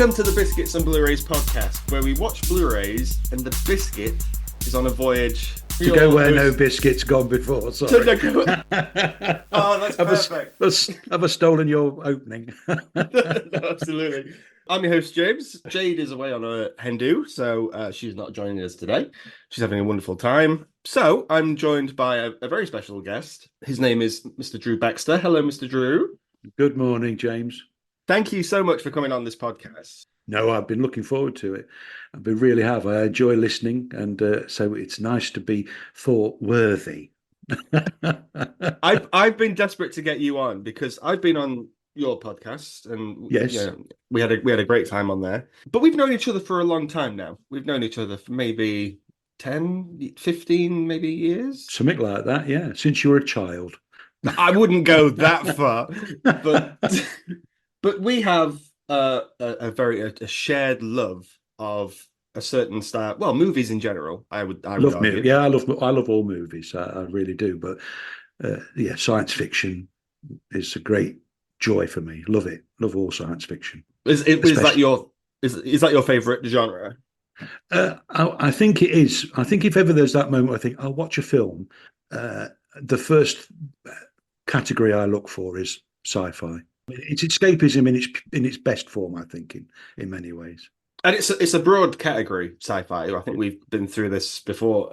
Welcome to the Biscuits and Blurays podcast, where we watch Blu-rays and the biscuit is on a voyage to go where no biscuit's gone before. Sorry. Oh, that's perfect. Have I stolen your opening? No, absolutely. I'm your host, James. Jade is away on a hen do, so she's not joining us today. She's having a wonderful time. So I'm joined by a very special guest. His name is Mr. Drew Baxter. Hello, Mr. Drew. Good morning, James. Thank you so much for coming on this podcast. No, I've been looking forward to it. I really have. I enjoy listening, and so it's nice to be thought worthy. I've been desperate to get you on because I've been on your podcast, and yes, we had a great time on there. But we've known each other for a long time now. We've known each other for maybe 10, 15, maybe years. Something like that, yeah. Since you were a child. I wouldn't go that far, but we have a shared love of a certain style. Well, movies in general. I would argue. Yeah, I love all movies. I really do. But yeah, science fiction is a great joy for me. Love it. Love all science fiction. Is that your favorite genre? I think it is. I think if ever there's that moment, I think I'll watch a film. The first category I look for is sci-fi. It's escapism in its best form, I think, in many ways. And it's a broad category, sci-fi. I think we've been through this before.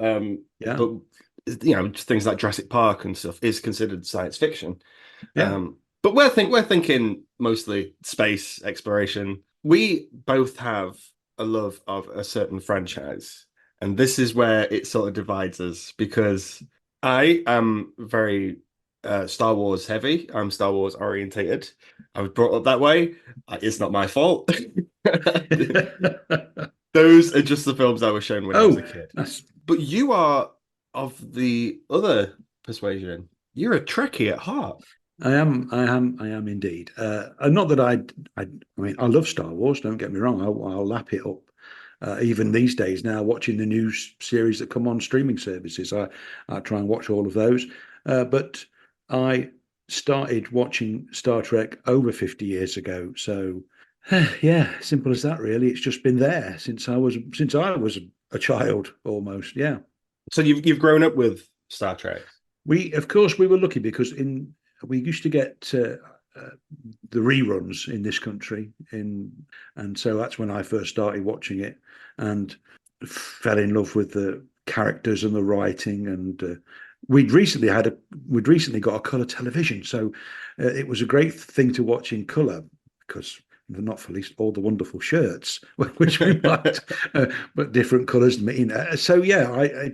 Yeah. But things like Jurassic Park and stuff is considered science fiction. Yeah. But we're thinking mostly space exploration. We both have a love of a certain franchise, and this is where it sort of divides us because I am very Star Wars heavy. I'm Star Wars orientated. I was brought up that way. It's not my fault. Those are just the films I was shown when I was a kid. But you are of the other persuasion. You're a Trekkie at heart. I am indeed. Not that I mean, I love Star Wars. Don't get me wrong. I'll lap it up. Even these days now, watching the new series that come on streaming services, I try and watch all of those. But I started watching Star Trek over 50 years ago. So, yeah, simple as that, really. It's just been there since I was a child, almost. Yeah. So you've grown up with Star Trek. Of course, we were lucky because we used to get the reruns in this country, and so that's when I first started watching it and fell in love with the characters and the writing. And we'd recently got a colour television, so it was a great thing to watch in colour because not for least all the wonderful shirts which we liked, but different colours. So yeah, I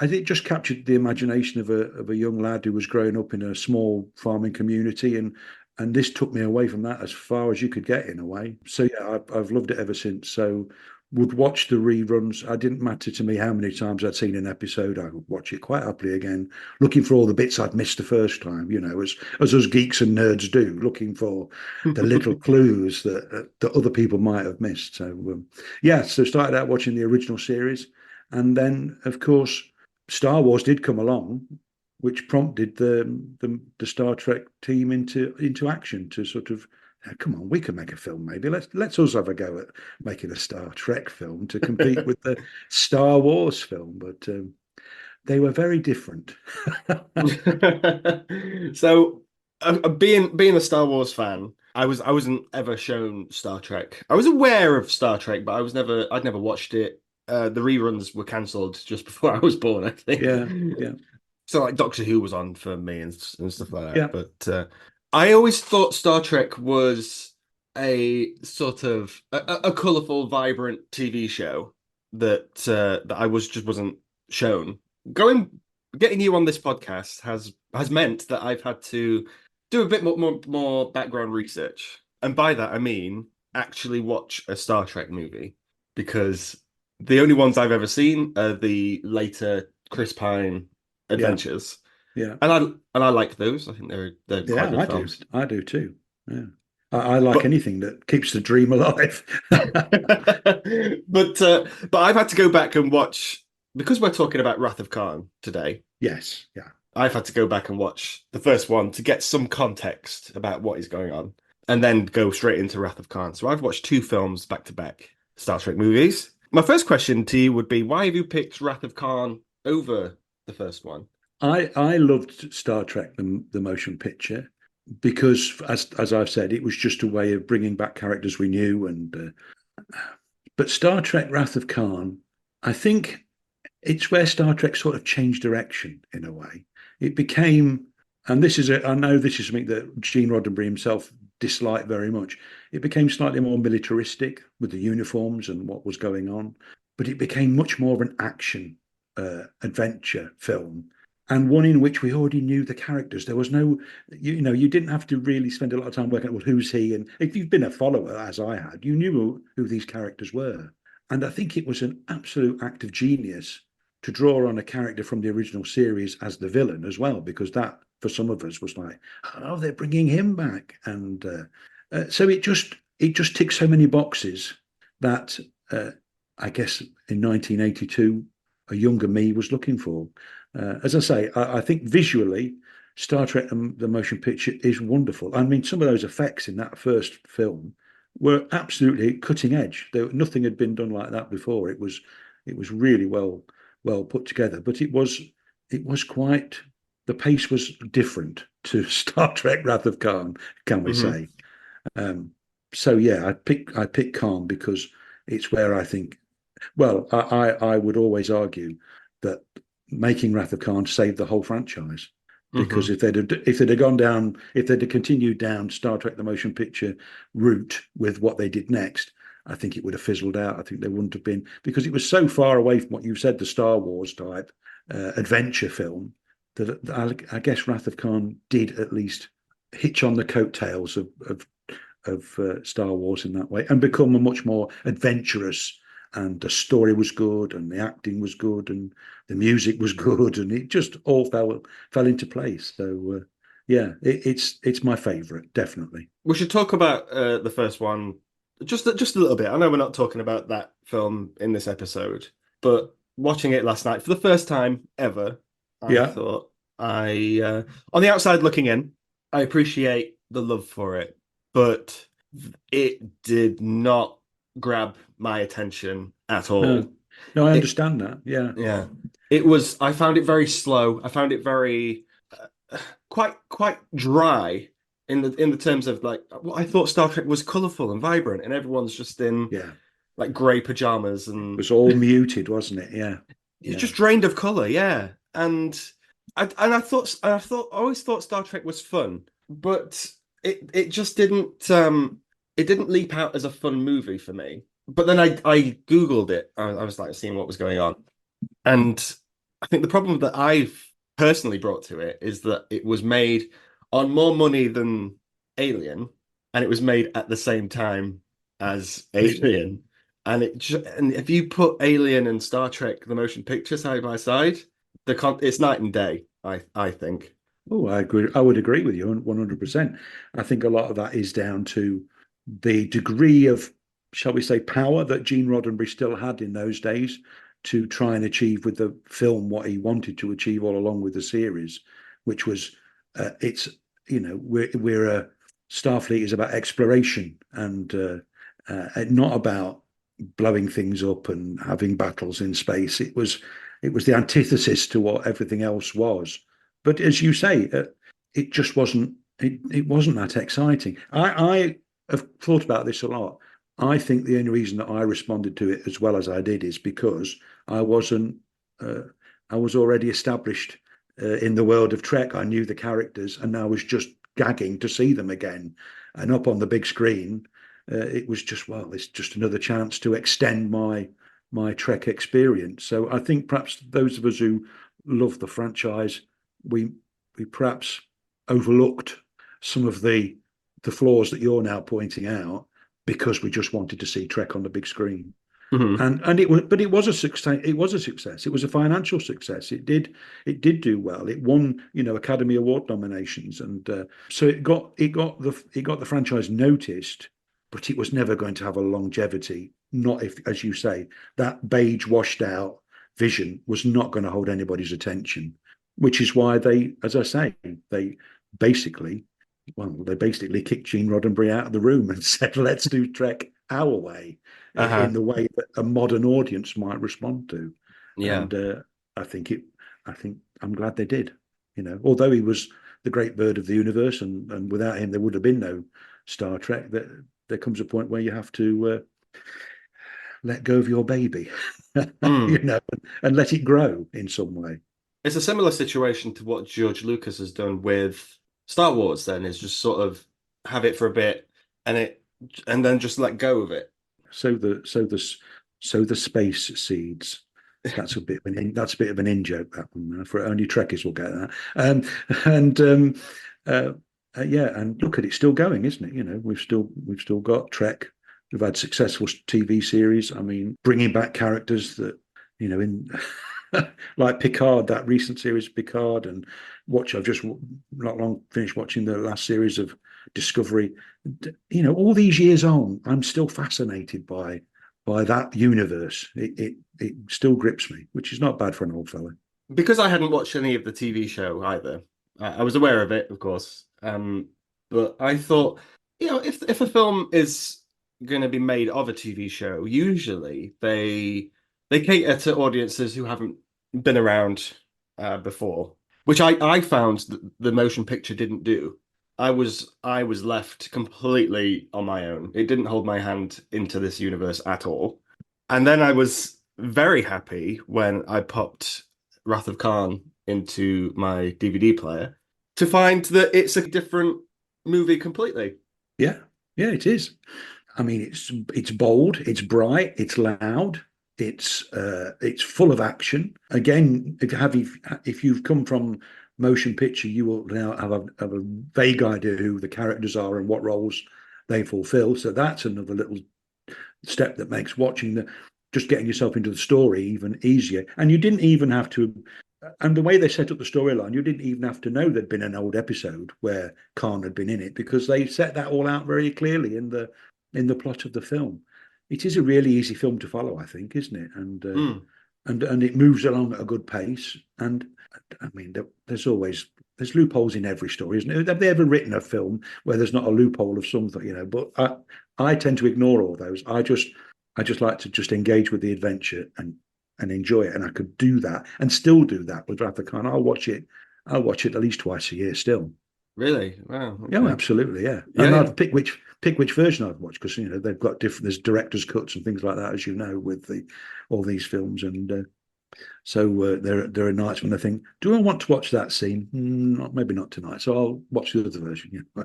think it just captured the imagination of a young lad who was growing up in a small farming community, and this took me away from that as far as you could get in a way. So yeah, I've loved it ever since. So would watch the reruns. It didn't matter to me how many times I'd seen an episode. I would watch it quite happily again, looking for all the bits I'd missed the first time, as us geeks and nerds do, looking for the little clues that other people might have missed. So so started out watching the original series. And then, of course, Star Wars did come along, which prompted the Star Trek team into action to sort of, come on, we can make a film. Maybe let's us have a go at making a Star Trek film to compete with the Star Wars film. But they were very different. So, being a Star Wars fan, I wasn't ever shown Star Trek. I was aware of Star Trek, but I'd never watched it. The reruns were cancelled just before I was born, I think. Yeah. So like Doctor Who was on for me and stuff like that. Yeah. But I always thought Star Trek was a sort of a colourful, vibrant TV show that I wasn't shown. Getting you on this podcast has meant that I've had to do a bit more background research, and by that I mean actually watch a Star Trek movie, because the only ones I've ever seen are the later Chris Pine adventures. Yeah. And I like those. I think they're quite good films. I do too. Yeah. I like anything that keeps the dream alive. But I've had to go back and watch, because we're talking about Wrath of Khan today. Yes. Yeah. I've had to go back and watch the first one to get some context about what is going on. and then go straight into Wrath of Khan. So I've watched two films back to back, Star Trek movies. My first question to you would be, why have you picked Wrath of Khan over the first one? I loved Star Trek the motion picture because, as I've said, it was just a way of bringing back characters we knew. And but Star Trek Wrath of Khan, I think it's where Star Trek sort of changed direction in a way. It became, and I know this is something that Gene Roddenberry himself disliked very much. It became slightly more militaristic with the uniforms and what was going on, but it became much more of an action adventure film, and one in which we already knew the characters. There was no, you didn't have to really spend a lot of time working out, well, who's he? And if you've been a follower, as I had, you knew who these characters were. And I think it was an absolute act of genius to draw on a character from the original series as the villain as well, because that, for some of us, was like, oh, they're bringing him back. And so it just ticks so many boxes that I guess in 1982, a younger me was looking for. As I say, I think visually, Star Trek the motion picture is wonderful. I mean, some of those effects in that first film were absolutely cutting edge. Nothing had been done like that before. It was really well put together, but it was quite, the pace was different to Star Trek Wrath of Khan, can we Mm-hmm. say? So yeah, I pick Khan because it's where I think. Well, I would always argue that making Wrath of Khan saved the whole franchise, because Mm-hmm. if they'd have continued down Star Trek the motion picture route with what they did next, I think it would have fizzled out. I think they wouldn't have been, because it was so far away from what you said, the Star Wars type adventure film, that I guess Wrath of Khan did at least hitch on the coattails of Star Wars in that way and become a much more adventurous. And the story was good, and the acting was good, and the music was good, and it just all fell into place. So yeah, it's my favourite, definitely. We should talk about the first one just a little bit. I know we're not talking about that film in this episode, but watching it last night for the first time ever, I Yeah. thought on the outside looking in, I appreciate the love for it, but it did not grab my attention at No, all. no, I It understand that. Yeah. Yeah, it was. I found it very slow. I found it very quite dry in the terms of like what I thought Star Trek was colorful and vibrant, and everyone's just in Yeah. like grey pajamas, It and was all muted, wasn't it? Yeah. it's Yeah. just drained of color. Yeah, and I always thought Star Trek was fun, but it just didn't it didn't leap out as a fun movie for me. But then I Googled it. I was like seeing what was going on. And I think the problem that I've personally brought to it is that it was made on more money than Alien, and it was made at the same time as Alien. And if you put Alien and Star Trek the motion picture side by side, it's night and day, I think. Oh, I agree. I would agree with you 100%. I think a lot of that is down to the degree of, shall we say, power that Gene Roddenberry still had in those days to try and achieve with the film what he wanted to achieve all along with the series, which was it's we're a Starfleet is about exploration and not about blowing things up and having battles in space. It was the antithesis to what everything else was. But as you say, it just wasn't. It wasn't that exciting. I have thought about this a lot. I think the only reason that I responded to it as well as I did is because I wasn't. Uh, I was already established in the world of Trek. I knew the characters, and I was just gagging to see them again. And up on the big screen, it was just, well, it's just another chance to extend my Trek experience. So I think perhaps those of us who love the franchise, we we perhaps overlooked some of the flaws that you're now pointing out because we just wanted to see Trek on the big screen. Mhm. And it was, but it was a success. It was a success. It was a financial success. It did do well. It won, Academy Award nominations, and so it got the franchise noticed, but it was never going to have a longevity. Not if, as you say, that beige, washed out vision was not going to hold anybody's attention. Which is why they, as I say, they basically well, they basically kicked Gene Roddenberry out of the room and said, "Let's do Trek our way, in Uh-huh. the way that a modern audience might respond to." Yeah. And I think it. I think I'm glad they did. Although he was the great bird of the universe, and without him there would have been no Star Trek. That there comes a point where you have to let go of your baby, Mm. and let it grow in some way. It's a similar situation to what George Lucas has done with Star Wars, then, is just sort of have it for a bit and it and then just let go of it. So the space seeds. That's a bit of an in joke, that one. For only Trekkies will get that. And uh, yeah, and look at it, still going, isn't it? We've still got Trek. We've had successful TV series. I mean, bringing back characters that in like Picard, that recent series Picard, and I've just not long finished watching the last series of Discovery. All these years on, I'm still fascinated by that universe. It still grips me, which is not bad for an old fella. Because I hadn't watched any of the TV show either. I was aware of it, of course. But I thought, if a film is going to be made of a TV show, usually they cater to audiences who haven't been around before, which I found that the motion picture didn't do. I was left completely on my own. It didn't hold my hand into this universe at all. And then I was very happy when I popped Wrath of Khan into my DVD player to find that it's a different movie completely. Yeah, yeah, it is. I mean, it's bold, it's bright, it's loud, it's full of action. Again, if you've come from motion picture, you will now have a vague idea who the characters are and what roles they fulfill. So that's another little step that makes watching just getting yourself into the story even easier. And you didn't even have to. And the way they set up the storyline, you didn't even have to know there'd been an old episode where Khan had been in it, because they set that all out very clearly in the plot of the film. It is a really easy film to follow, I think, isn't it? Mm, And it moves along at a good pace. And I mean, there's loopholes in every story, isn't it? Have they ever written a film where there's not a loophole of something? But I tend to ignore all those. I just like to just engage with the adventure and enjoy it. And I could do that and still do that with Wrath of Khan. I'll watch it. I'll watch it at least twice a year still. really? Wow. Yeah, Okay. absolutely. Yeah, Yeah, and yeah. I'd pick which version I'd watch, because they've got different. There's director's cuts and things like that, as you know, with all these films. And so there are nights when I think, do I want to watch that scene? Maybe not tonight. So I'll watch the other version. Yeah,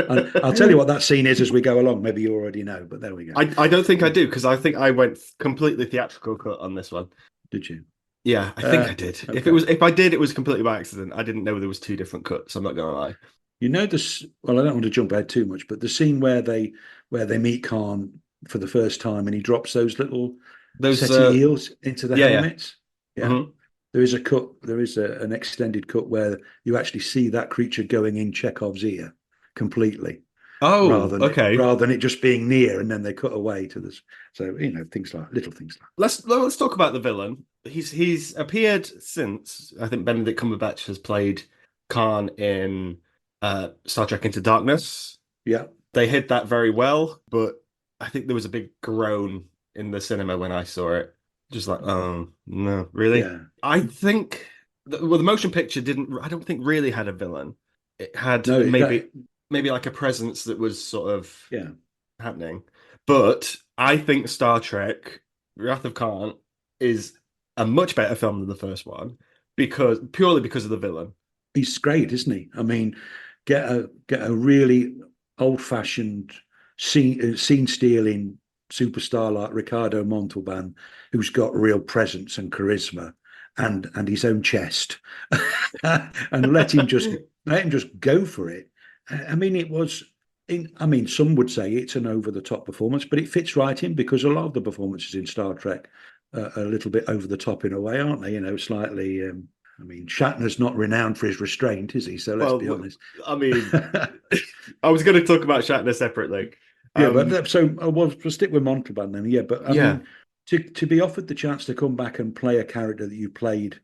and I'll tell you what that scene is as we go along. Maybe you already know, but there we go. I don't think I do because I think I went completely theatrical cut on this one. Did you? Yeah, I think I did. Okay. If I did, it was completely by accident. I didn't know there was two different cuts. I'm not gonna lie. This. Well, I don't want to jump ahead too much, but the scene where they meet Khan for the first time and he drops those little Those SETI eels into the yeah, yeah. helmets. Yeah, Hmm. there is a cut. There is an extended cut where you actually see that creature going in Chekhov's ear completely, Oh, okay. rather than it just being near, and then they cut away to this. So things like little things like. Let's talk about the villain. He's appeared since. I think Benedict Cumberbatch has played Khan in Star Trek Into Darkness. Yeah, They hid that very well, but I think there was a big groan in the cinema when I saw it. Just like, oh no, really? yeah. I think the motion picture didn't. I don't think really had a villain. It had No, maybe like a presence that was sort of yeah. happening. But I think Star Trek Wrath of Khan is a much better film than the first one because purely because of the villain. He's great, isn't he? I mean, get a really old fashioned scene stealing superstar like Ricardo Montalban, who's got real presence and charisma, and his own chest, and let him just go for it. I mean, it was. I mean, some would say it's an over the top performance, but it fits right in, because a lot of the performances in Star Trek are a little bit over the top in a way, aren't they? Slightly. I mean, Shatner's not renowned for his restraint, is he? So let's be Well, honest. I mean, I was going to talk about Shatner separately. Yeah, but Um, we'll stick with Montalban then. Yeah, but I yeah. mean, to be offered the chance to come back and play a character that you played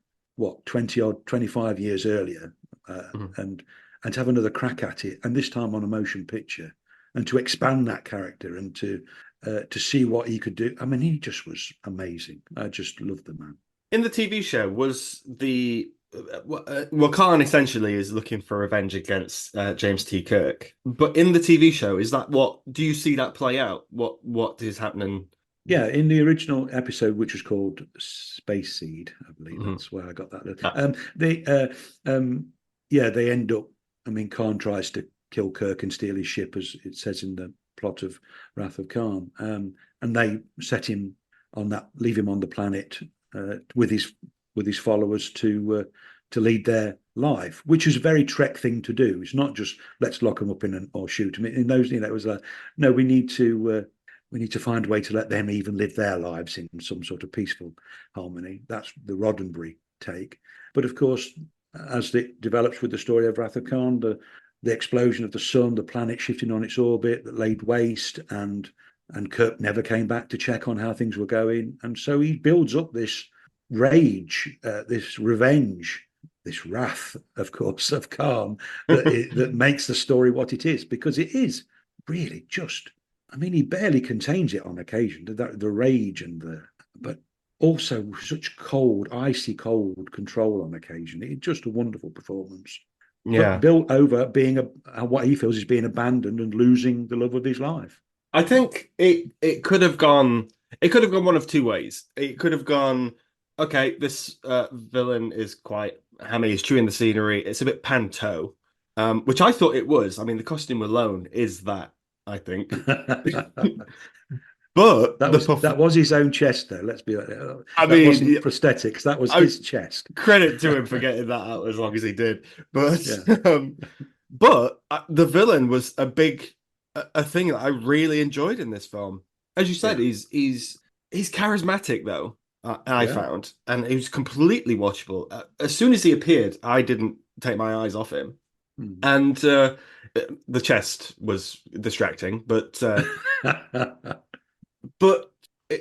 20 or 25 years earlier, Mhm. and and to have another crack at it, and this time on a motion picture, and to expand that character and to see what he could do. I mean, he just was amazing. I just loved the man. In the TV show, was the well, Khan essentially is looking for revenge against James T. Kirk. But in the TV show, is that what do you see that play out? What is happening? Yeah, in the original episode, which was called Space Seed, I believe Mhm. that's where I got that. Ah, Yeah, they end up. I mean, Khan tries to kill Kirk and steal his ship, as it says in the plot of Wrath of Khan, and they set him on that, leave him on the planet with his followers to lead their life, which is a very Trek thing to do. It's not just let's lock them up or shoot them. In those, it was like, no, we need to find a way to let them even live their lives in some sort of peaceful harmony. That's the Roddenberry take. But of course, as it develops with the story of Wrath of Khan, the explosion of the sun, the planet shifting on its orbit that laid waste, and Kirk never came back to check on how things were going. And so he builds up this rage, this revenge, this wrath, of course, of Khan that makes the story what it is, because it is really just. I mean, he barely contains it on occasion, the rage but also such cold, icy cold control on occasion. It's just a wonderful performance, but yeah. built over being what he feels is being abandoned and losing the love of his life. I think it could have gone one of two ways. It could have gone, okay, this villain is quite hammy, he's chewing the scenery, it's a bit panto, which I thought it was. I mean, the costume alone is that, I think. But that was his own chest, though. Let's be honest. I That mean, wasn't prosthetics. That was I his chest. credit to him for getting that out as long as he did. But Yeah, the villain was a thing that I really enjoyed in this film. As you said, yeah, he's charismatic though. I yeah. found, and he was completely watchable. As soon as he appeared, I didn't take my eyes off him, Hmm. and the chest was distracting, but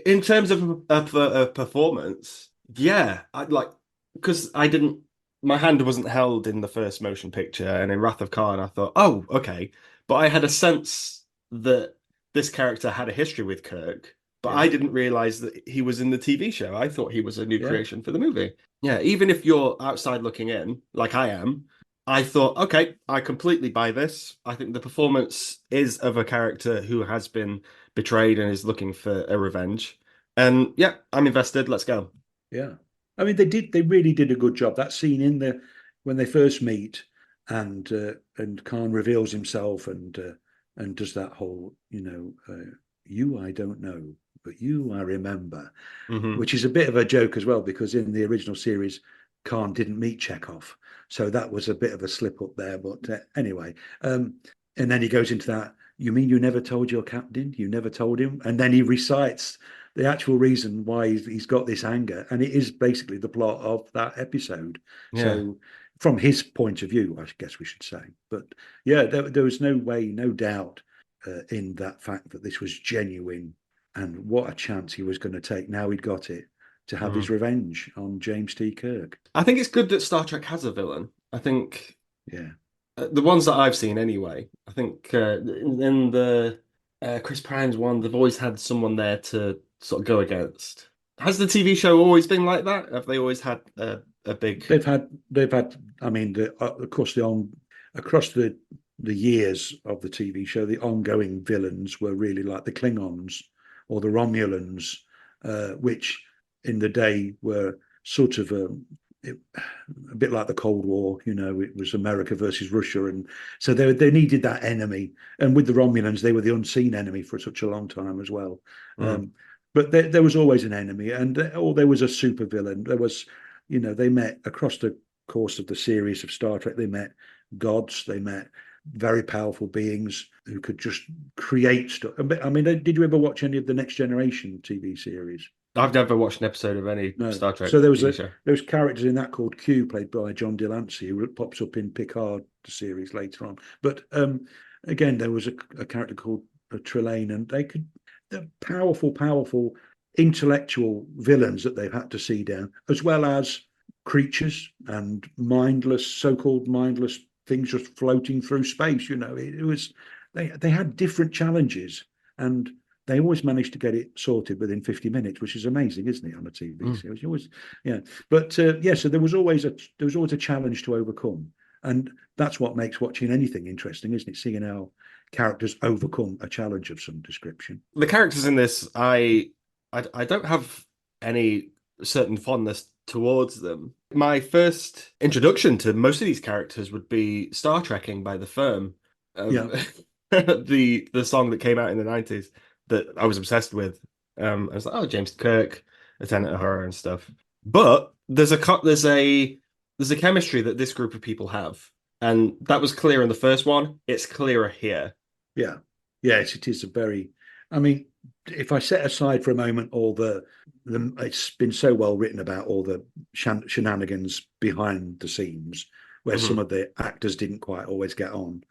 in terms of a performance, yeah, I like because I didn't. My hand wasn't held in the first motion picture, and in Wrath of Khan, I thought, oh, okay. But I had a sense that this character had a history with Kirk, but Yeah, I didn't realize that he was in the TV show. I thought he was a new yeah, creation for the movie. Yeah, even if you're outside looking in, like I am, I thought, okay, I completely buy this. I think the performance is of a character who has been betrayed and is looking for a revenge. And yeah, I'm invested. Let's go. yeah. I mean, they really did a good job. That scene when they first meet, and Khan reveals himself and does that whole, you I don't know, but you I remember, Hmm. which is a bit of a joke as well, because in the original series, Khan didn't meet Chekhov, so that was a bit of a slip up there. But anyway, and then he goes into that. You mean you never told your captain? You never told him? And then he recites the actual reason why he's got this anger, and it is basically the plot of that episode. Yeah. So, from his point of view, I guess we should say. But yeah, there was no way, no doubt in that fact that this was genuine, and what a chance he was going to take. Now he'd got it to have his Mhm. revenge on James T. Kirk. I think it's good that Star Trek has a villain. I think Yeah, the ones that I've seen anyway, I think in the Chris Pine's one, they've always had someone there to sort of go against. Has the TV show always been like that? Have they always had a big? they've had. I mean, of course, across the years of the TV show, the ongoing villains were really like the Klingons or the Romulans, which in the day were sort of a bit like the Cold War. It was America versus Russia, and so they needed that enemy. And with the Romulans, they were the unseen enemy for such a long time as well. Mm, But there was always an enemy, or there was a super villain. There was, they met across the course of the series of Star Trek. They met gods. They met very powerful beings who could just create stuff. I mean, did you ever watch any of the Next Generation TV series? I've never watched an episode of any No. Star Trek So TV show. there was characters in that called Q, played by John Delancey, who pops up in Picard the series later on. But again, there was a character called Trelane, and they're powerful intellectual villains that they've had to see down, as well as creatures and so-called mindless things just floating through space. It was they had different challenges, and they always managed to get it sorted within 50 minutes, which is amazing, isn't it, on a TV series? Always, yeah. But so there was always a challenge to overcome, and that's what makes watching anything interesting, isn't it? Seeing how characters overcome a challenge of some description. The characters in this, I don't have any certain fondness towards them. My first introduction to most of these characters would be Star Trekking by The Firm. Yeah, The song that came out in the 90s that I was obsessed with. I was like, oh, James Kirk, Lieutenant Uhura and stuff. But there's a chemistry that this group of people have, and that was clear in the first one. It's clearer here. yeah, yes. It is a very. I mean, if I set aside for a moment all the it's been so well written about all the shenanigans behind the scenes, where some Mhm. of the actors didn't quite always get on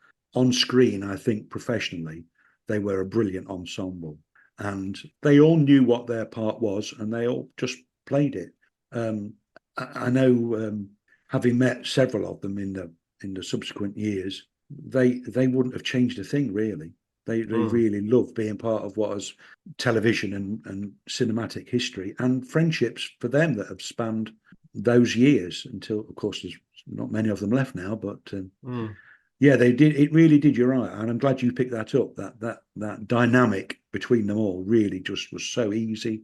screen. I think professionally, they were a brilliant ensemble, and they all knew what their part was, and they all just played it. I know, having met several of them in the subsequent years, they wouldn't have changed a thing really. They Mm. really love being part of what is television and cinematic history and friendships for them that have spanned those years until, of course, there's not many of them left now. But Mm. yeah, they did. It really did. You're right, and I'm glad you picked that up. That dynamic between them all really just was so easy,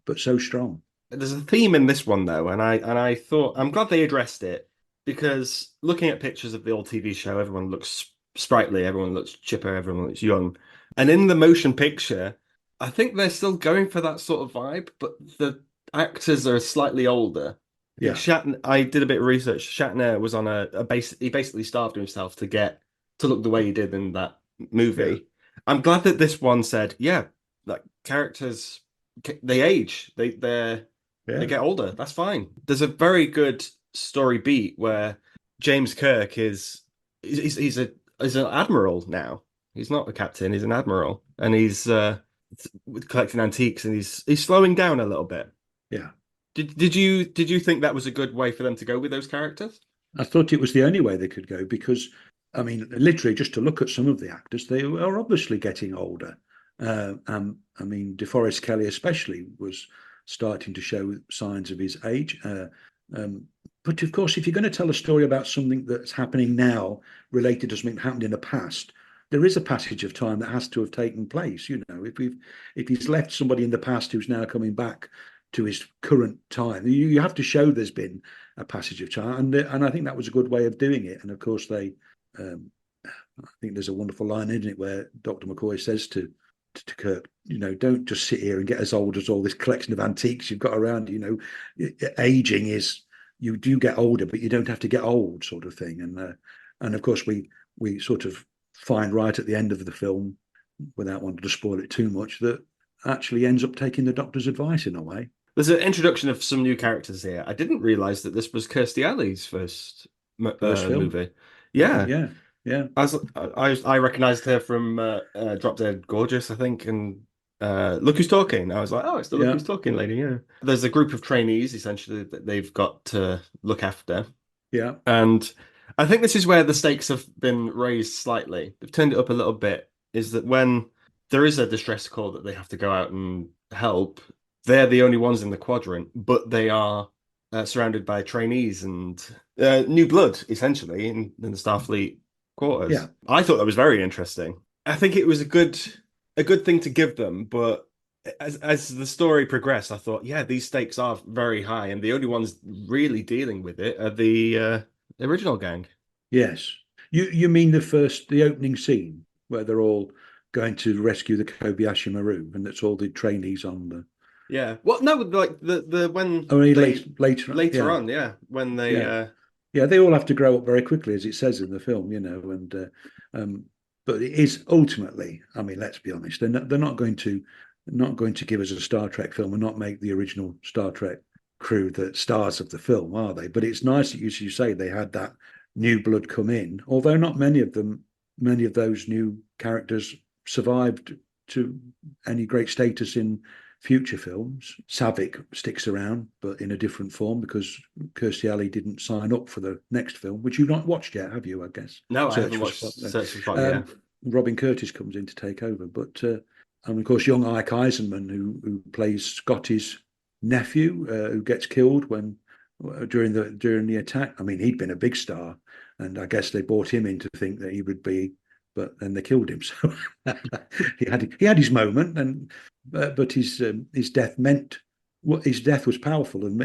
but so strong. There's a theme in this one though, and I thought I'm glad they addressed it because looking at pictures of the old TV show, everyone looks sprightly, everyone looks chipper, everyone looks young. And in the motion picture, I think they're still going for that sort of vibe, but the actors are slightly older. I think Yeah, Shatner, I did a bit of research. Shatner was on a base, he basically starved himself to get to look the way he did in that yeah, movie. I'm glad that this one said, yeah, like characters they age. They yeah, get older. That's fine. There's a very good story beat where James Kirk is he's an admiral now. He's not a captain. He's an admiral, and he's collecting antiques, and he's slowing down a little bit. yeah. Did you think that was a good way for them to go with those characters? I thought it was the only way they could go because, I mean, literally, just to look at some of the actors, they are obviously getting older. I mean, DeForest Kelly especially was starting to show signs of his age. Um, but of course, if you're going to tell a story about something that's happening now related to something that happened in the past, there is a passage of time that has to have taken place. If he's left somebody in the past who's now coming back to his current time, you have to show there's been a passage of time, and I think that was a good way of doing it. And of course, um, I think there's a wonderful line in it where Dr. McCoy says to Kirk, don't just sit here and get as old as all this collection of antiques you've got around. Aging is you do get older, but you don't have to get old, sort of thing. And of course, we sort of find right at the end of the film, without wanting to spoil it too much, that actually ends up taking the Doctor's advice in a way. There's an introduction of some new characters here. I didn't realize that this was Kirstie Alley's first First film, movie. Yeah, yeah, yeah, I recognized her from Drop Dead Gorgeous, I think, and Look Who's Talking. I was like, oh, it's the Look yeah, Who's Talking lady. Yeah, there's a group of trainees essentially that they've got to look after, yeah, and I think this is where the stakes have been raised slightly. They've turned it up a little bit. Is that when there is a distress call that they have to go out and help, they're the only ones in the quadrant, but they are surrounded by trainees and new blood, essentially, in the Starfleet yeah. quarters. I thought that was very interesting. I think it was a good thing to give them, but as the story progressed, I thought, yeah, these stakes are very high, and the only ones really dealing with it are the original gang. Yes. You mean the opening scene where they're all going to rescue the Kobayashi Maru, and it's all the trainees on the. Yeah. Well, no, like the when Oh, they later, later yeah, on, yeah, when they yeah, yeah. They all have to grow up very quickly, as it says in the film, and um, but it is ultimately. I mean, let's be honest. They're not going to give us a Star Trek film and not make the original Star Trek crew the stars of the film, are they? But it's nice that you say they had that new blood come in, although not many of those new characters survived to any great status in future films. Savick sticks around, but in a different form because Kirstie Alley didn't sign up for the next film, which you've not watched yet, have you? I guess. No, I Search haven't for watched Spock. Search for Spock. Yeah. Robin Curtis comes in to take over, but and of course young Ike Eisenman, who plays Scotty's nephew, who gets killed when during the attack. I mean, he'd been a big star, and I guess they brought him in to think that he would be, but then they killed him. So he had his moment, and but his death meant his death was powerful and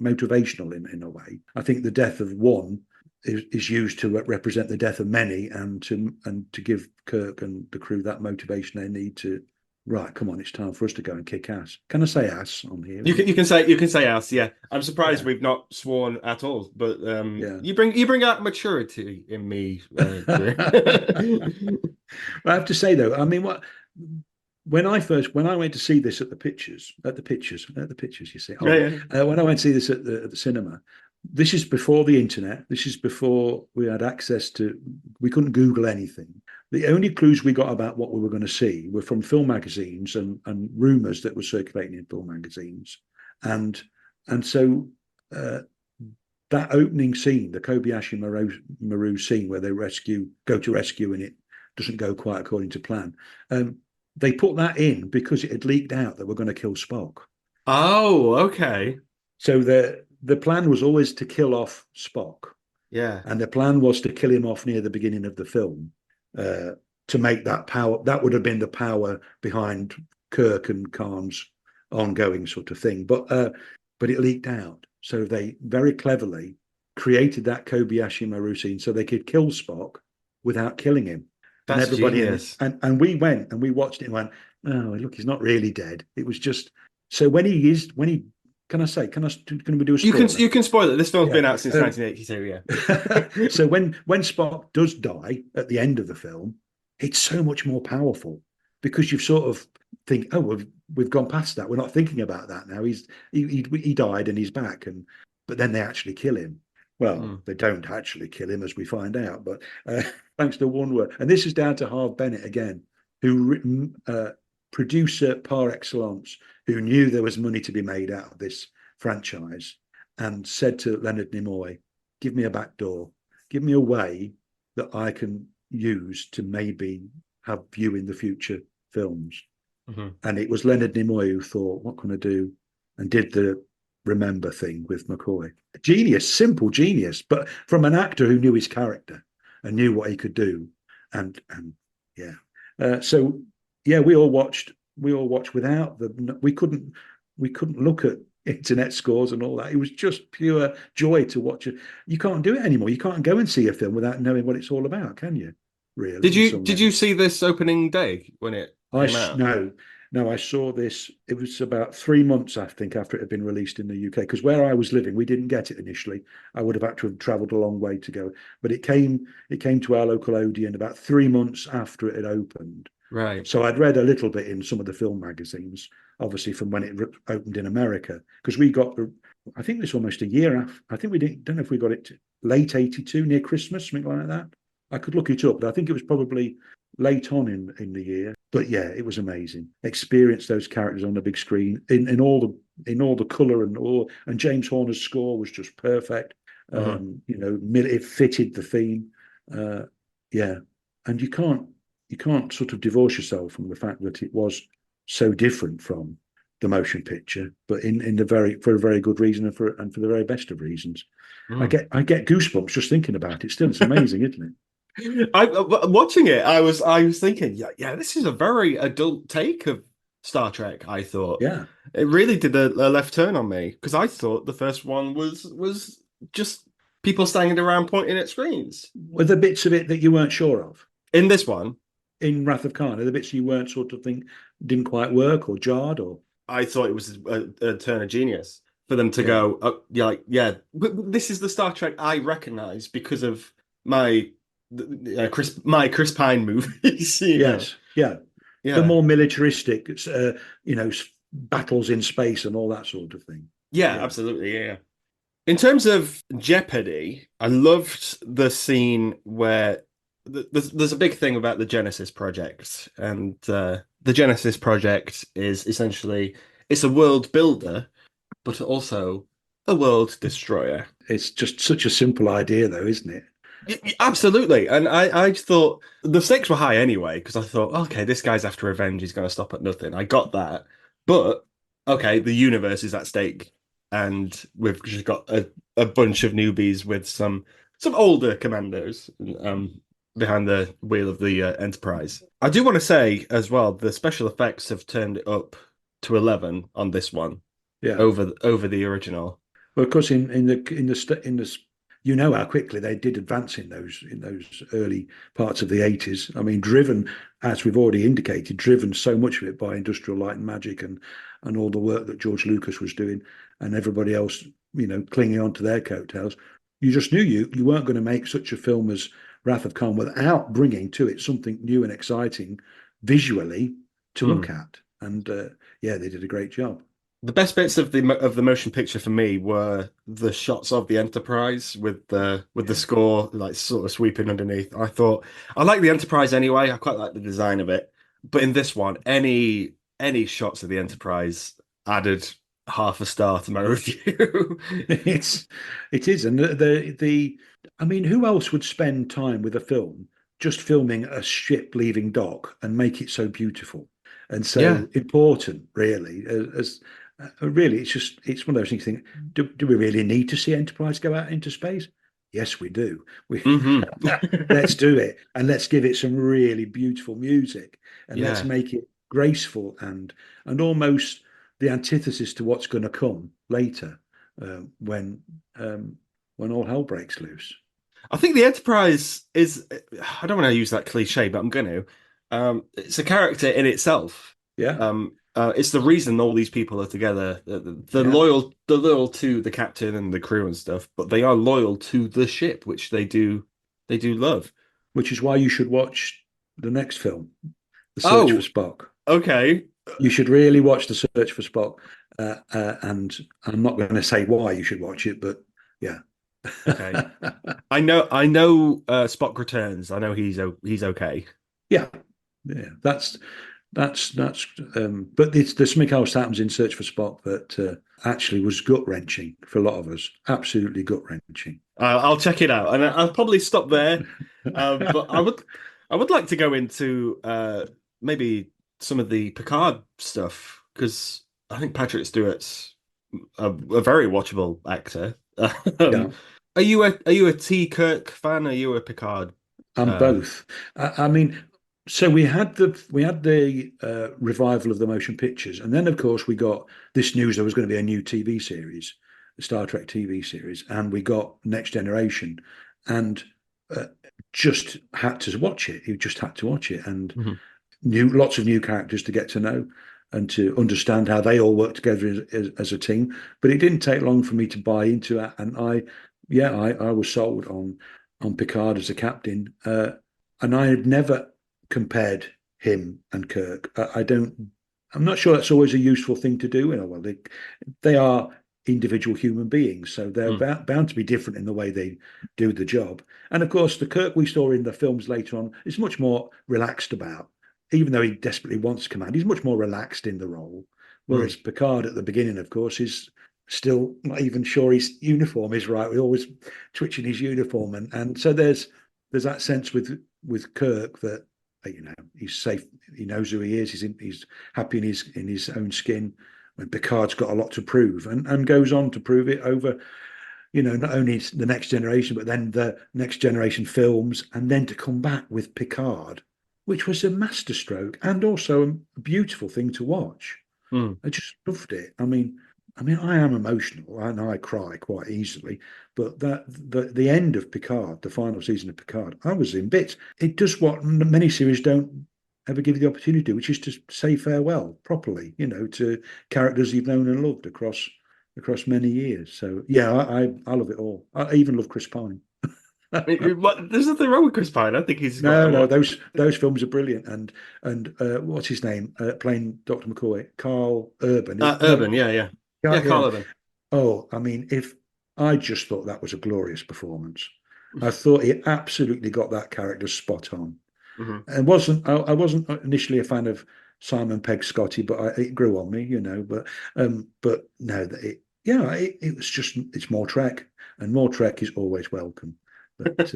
motivational in a way. I think the death of one is used to represent the death of many, and to give Kirk and the crew that motivation they need to. Right, come on, it's time for us to go and kick ass. Can I say ass on here? You can say ass, yeah. I'm surprised Yeah. we've not sworn at all, but Yeah. you bring out maturity in me, Drew. I have to say though, I mean, when I went to see this at the pictures, you see, Yeah, yeah. when I went to see this at the cinema, this is before the internet. This is before we had access to. We couldn't Google anything. The only clues we got about what we were going to see were from film magazines and rumors that were circulating in film magazines, and so that opening scene, the Kobayashi Maru scene where they go to rescue, and it doesn't go quite according to plan. They put that in because it had leaked out that we're going to kill Spock. Oh, okay. So the plan was always to kill off Spock, Yeah. and the plan was to kill him off near the beginning of the film to make that power. That would have been the power behind Kirk and Khan's ongoing sort of thing. But it leaked out. So they very cleverly created that Kobayashi Maru scene so they could kill Spock without killing him. That's and everybody genius. And we went and we watched it and went, oh, look, he's not really dead. It was just so when he can we do a spoiler? You can spoil it. This film's been out since 1982, yeah. So when Spock does die at the end of the film, it's so much more powerful because you've sort of think, oh, we've gone past that. We're not thinking about that now. He died and he's back, but then they actually kill him. Well, they don't actually kill him, as we find out, but thanks to one word. And this is down to Harve Bennett again, who producer par excellence, who knew there was money to be made out of this franchise, and said to Leonard Nimoy, "Give me a back door, give me a way that I can use to maybe have you in the future films." Mm-hmm. And it was Leonard Nimoy who thought, "What can I do?" and did the remember thing with McCoy. Genius, simple genius, but from an actor who knew his character and knew what he could do. And yeah. So yeah, we all watched without we couldn't look at internet scores and all that. It was just pure joy to watch it. You can't do it anymore. You can't go and see a film without knowing what it's all about, can you? Really? Did you see this opening day when it came out? No, I saw this. It was about 3 months, I think, after it had been released in the UK. Because where I was living, we didn't get it initially. I would have had to have travelled a long way to go. But it came to our local Odeon about 3 months after it had opened. Right. So I'd read a little bit in some of the film magazines, obviously from when it opened in America, because we got. I think this almost a year after. I think we don't know if we got it late '82, near Christmas, something like that. I could look it up, but I think it was probably late on in the year. But yeah, it was amazing. Experience those characters on the big screen in all the colour and James Horner's score was just perfect. It fitted the theme. Yeah, and you can't sort of divorce yourself from the fact that it was so different from the motion picture, but for a very good reason and for the very best of reasons. I get goosebumps just thinking about it. Still, it's amazing, isn't it? Watching it, I was thinking, yeah, this is a very adult take of Star Trek. I thought, Yeah, it really did a left turn on me because I thought the first one was just people standing around pointing at screens. Were the bits of it that you weren't sure of In this one, in Wrath of Khan? Are the bits you weren't sort of think didn't quite work or jarred or? I thought it was a turn of genius for them to go, but this is the Star Trek I recognize because of my Chris Pine movies. Yes, yeah. The more militaristic, battles in space and all that sort of thing. Yeah, absolutely. Yeah. In terms of Jeopardy, I loved the scene where there's a big thing about the Genesis project, and the Genesis project is essentially it's a world builder, but also a world destroyer. It's just such a simple idea, though, isn't it? Absolutely. And I just thought the stakes were high anyway, because I thought, okay, this guy's after revenge, he's going to stop at nothing. I got that. But, okay, the universe is at stake. And we've just got a bunch of newbies with some older commandos behind the wheel of the Enterprise. I do want to say as well, the special effects have turned it up to 11 on this one Yeah. over the original. Well, of course, in the you know how quickly they did advance in those early parts of the 80s. I mean, driven, as we've already indicated, driven so much of it by Industrial Light and Magic and all the work that George Lucas was doing, and everybody else, clinging on to their coattails. You just knew you weren't going to make such a film as Wrath of Khan without bringing to it something new and exciting visually to look at. And yeah, they did a great job. The best bits of the motion picture for me were the shots of the Enterprise with the Yeah. score like sort of sweeping underneath. I thought I like the Enterprise anyway. I quite like the design of it, but in this one, any shots of the Enterprise added half a star to my review. It is, and the I mean, who else would spend time with a film just filming a ship leaving dock and make it so beautiful and Yeah. so important? Really, as really, it's one of those things. You think, do we really need to see Enterprise go out into space? Yes, we do. We Hmm. let's do it, and let's give it some really beautiful music, and let's Yeah. make it graceful and almost the antithesis to what's going to come later uh, when when all hell breaks loose. I think the Enterprise is, I don't want to use that cliche, but I'm going to. It's a character in itself. Yeah, It's the reason all these people are together. yeah. They're loyal to the captain and the crew and stuff, but they are loyal to the ship, which they do love. Which is why you should watch the next film, The Search for Oh, Spock. okay, You should really watch The Search for Spock. And I'm not going to say why you should watch it, but yeah. okay. I know. Spock returns. I know he's okay. Yeah, yeah, that's but there's something else happens in Search for Spock that actually was gut wrenching for a lot of us. Absolutely gut wrenching. I'll check it out, and I'll probably stop there. But I would like to go into maybe some of the Picard stuff because I think Patrick Stewart's a very watchable actor. Yeah, Um, are you a T Kirk fan? Are you a Picard? and Uh, both. I mean, so we had the revival of the motion pictures, and then of course we got this news there was going to be a new TV series, a Star Trek TV series, and we got Next Generation, and uh, just had to watch it. You just had to watch it, and mhm. new lots of new characters to get to know and to understand how they all work together as a team. But it didn't take long for me to buy into that, and I was sold on Picard as a captain, and I had never compared him and Kirk. I don't. I'm not sure that's always a useful thing to do. Well, they are individual human beings, so they're Mm, bound to be different in the way they do the job. And of course, the Kirk we saw in the films later on is much more relaxed about. Even though he desperately wants command, he's much more relaxed in the role. mm, Whereas Picard at the beginning, of course, is still not even sure his uniform is right. We're always twitching his uniform, and so there's that sense with Kirk that he's safe, he knows who he is, he's happy in his own skin. When Picard's got a lot to prove, and goes on to prove it over, not only the Next Generation, but then the Next Generation films, and then to come back with Picard, which was a masterstroke and also a beautiful thing to watch. mm. I just loved it. I mean, I am emotional and I cry quite easily, but the end of Picard, the final season of Picard, I was in bits. It does what many series don't ever give you the opportunity to do, which is to say farewell properly, to characters you've known and loved across many years. So yeah, I love it all. I even love Chris Pine. There's nothing wrong with Chris Pine. I think he's got a No, no, lot. those films are brilliant, and what's his name playing Doctor McCoy? Carl Urban, is that Urban, yeah, yeah, yeah. yeah. Carl Urban. Oh, I mean, if I just thought that was a glorious performance. I thought he absolutely got that character spot on. Hmm. And wasn't I wasn't initially a fan of Simon Pegg Scotty, but it grew on me, you know. But no, it was just it's more Trek, and more Trek is always welcome. But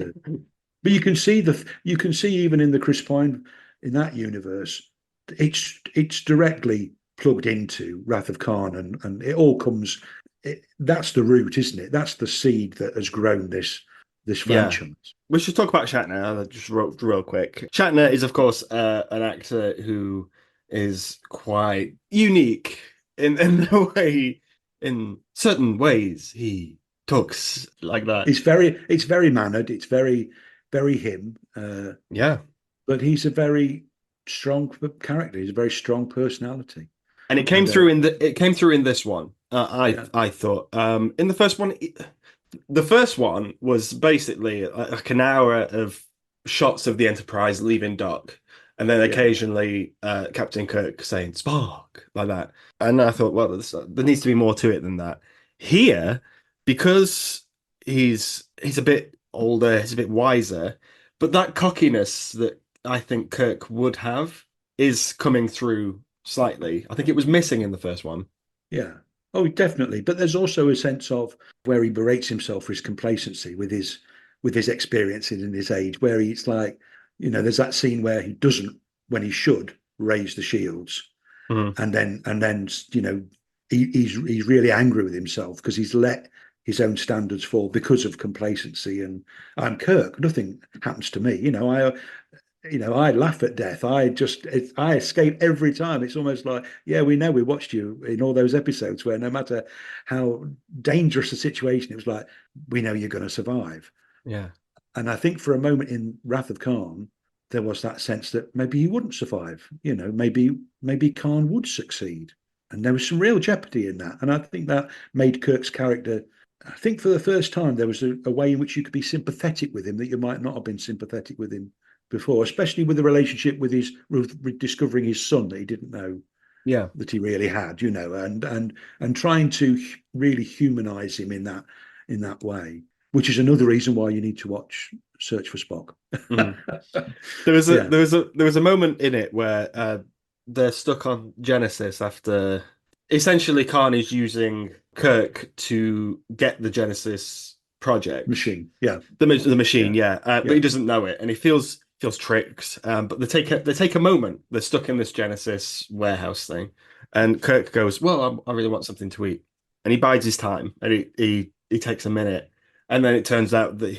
you can see even in the Chris Pine in that universe, it's directly plugged into Wrath of Khan, and it all comes. That's the root, isn't it? That's the seed that has grown this Yeah. franchise. We should talk about Shatner just real quick. Shatner is, of course, an actor who is quite unique in the way, in certain ways, he talks like that. It's very mannered. It's very him. Yeah. But he's a very strong character. He's a very strong personality. And it came And through it came through in this one. yeah, I thought in the first one, the first one was basically like an hour of shots of the Enterprise leaving dock, and then yeah, occasionally Captain Kirk saying "Spark" like that. And I thought, well, there needs to be more to it than that. Here, because he's a bit older, he's a bit wiser, but that cockiness that I think Kirk would have is coming through slightly. I think it was missing in the first one. yeah. Oh, definitely. But there's also a sense of where he berates himself for his complacency with his experiences and his age, where he's like, you know, there's that scene where he doesn't, when he should, raise the shields, Mhm. and then you know, he's really angry with himself because he's let his own standards fall because of complacency. And I'm Kirk. Nothing happens to me. I laugh at death. I escape every time. It's almost like, yeah, we know we watched you in all those episodes where no matter how dangerous the situation, it was like, we know you're going to survive. Yeah. And I think for a moment in Wrath of Khan, there was that sense that maybe he wouldn't survive. You know, maybe Khan would succeed. And there was some real jeopardy in that. And I think that made Kirk's character, I think for the first time, there was a way in which you could be sympathetic with him that you might not have been sympathetic with him before, especially with the relationship with discovering his son that he didn't know Yeah. that he really had, you know, and trying to really humanize him in that way, which is another reason why you need to watch Search for Spock. Mhm. There was a Yeah, there was a there was a moment in it where they're stuck on Genesis after essentially Khan is using Kirk to get the Genesis project, machine. Yeah, the machine, yeah, yeah, but yeah, he doesn't know it, and he feels tricked. But they take a moment. They're stuck in this Genesis warehouse thing, and Kirk goes, "Well, I really want something to eat," and he bides his time, and he takes a minute, and then it turns out that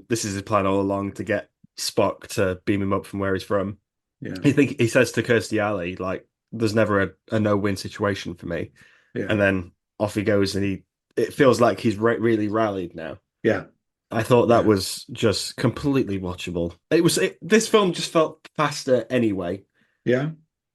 this is his plan all along to get Spock to beam him up from where he's from. yeah, He says to Kirstie Alley, like, "There's never a no-win situation for me," yeah, and then off he goes, and it feels like he's really rallied now. yeah, I thought that yeah, was just completely watchable. This film just felt faster anyway. yeah.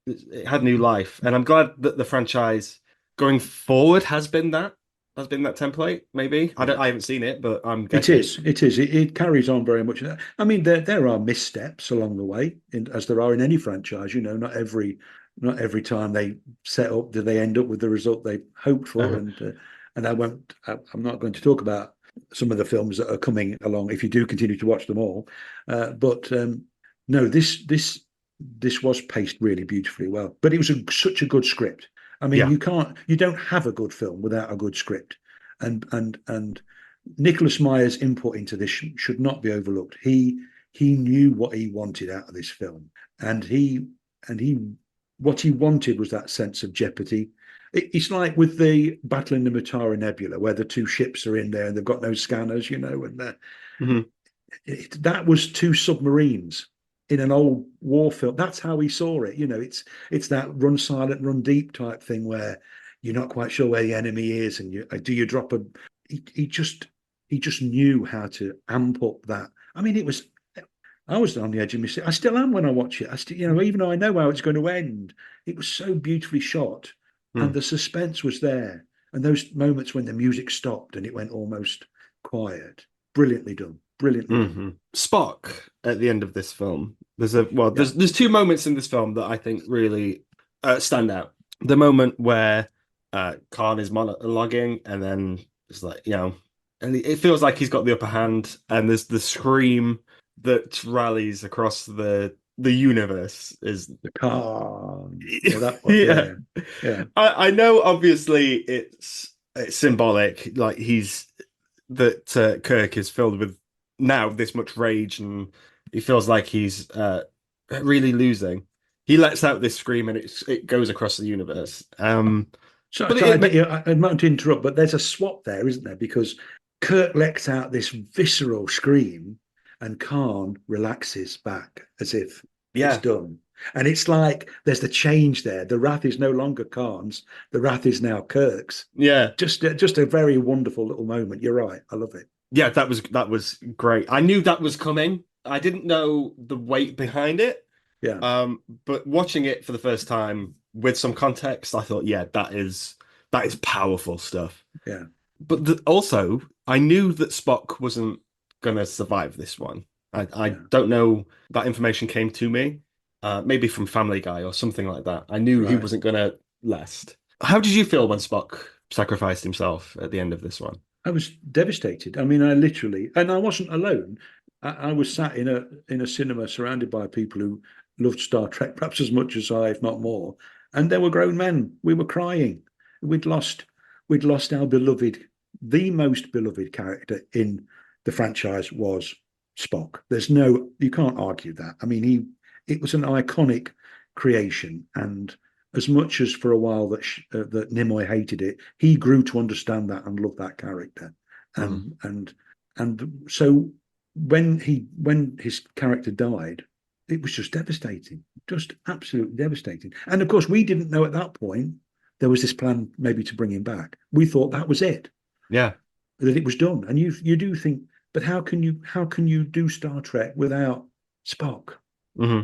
It had new life, and I'm glad that the franchise going forward has been that template. Maybe Yeah. I haven't seen it, but I'm It guessing. is. It is. It carries on very much. I mean, there are missteps along the way, as there are in any franchise. You know, not every time they set up do they end up with the result they hoped for. Uh-huh. And I won't. I'm not going to talk about some of the films that are coming along if you do continue to watch them all. But no, this was paced really beautifully well. But it was such a good script. I mean, Yeah. you don't have a good film without a good script, and Nicholas Meyer's input into this should not be overlooked. He knew what he wanted out of this film, and he what he wanted was that sense of jeopardy. It's like with the battle in the Mutara Nebula, where the two ships are in there and they've got no scanners, you know, and Hmm. that was two submarines in an old war film. That's how he saw it. You know, it's that run silent, run deep type thing where you're not quite sure where the enemy is, and you drop a. He just knew how to amp up that. I mean, it was. I was on the edge of my seat. I still am when I watch it. I still, you know, even though I know how it's going to end, it was so beautifully shot, and the suspense was there. And those moments when the music stopped and it went almost quiet, brilliantly done. Brilliantly done. Spock at the end of this film. Yeah, There's two moments in this film that I think really stand out. The moment where Khan is monologuing, and then it's like, and it feels like he's got the upper hand, and there's the scream that rallies across the universe is. The car. Yeah, that one. Yeah. Yeah, yeah. I know obviously it's symbolic, like he's that Kirk is filled with now this much rage and he feels like he's really losing. He lets out this scream and it goes across the universe. So, But so it, I might interrupt, but there's a swap there, isn't there? Because Kirk lets out this visceral scream, and Khan relaxes back as if it's yeah, done. And it's like there's the change there. The wrath is no longer Khan's. The wrath is now Kirk's. yeah. Just a very wonderful little moment. You're right. I love it. Yeah, that was great. I knew that was coming. I didn't know the weight behind it. Yeah, But watching it for the first time with some context, I thought, yeah, that is powerful stuff. yeah, But also, I knew that Spock wasn't gonna survive this one. I yeah. don't know that information came to me, maybe from Family Guy or something like that. I knew he Right. wasn't gonna last. How did you feel when Spock sacrificed himself at the end of this one? I was devastated. I mean, I literally, and I wasn't alone. I was sat in a cinema surrounded by people who loved Star Trek perhaps as much as I, if not more. And there were grown men. We were crying. We'd lost we'd lost our beloved, the most beloved character in the franchise was Spock. There's no, you can't argue that. I mean, it was an iconic creation, and as much as for a while that Nimoy hated it, he grew to understand that and love that character, Mm. and so when his character died, it was just devastating, just absolutely devastating. And of course, we didn't know at that point there was this plan maybe to bring him back. We thought that was it, Yeah. that it was done. And you do think, but how can you do Star Trek without Spock? Hmm.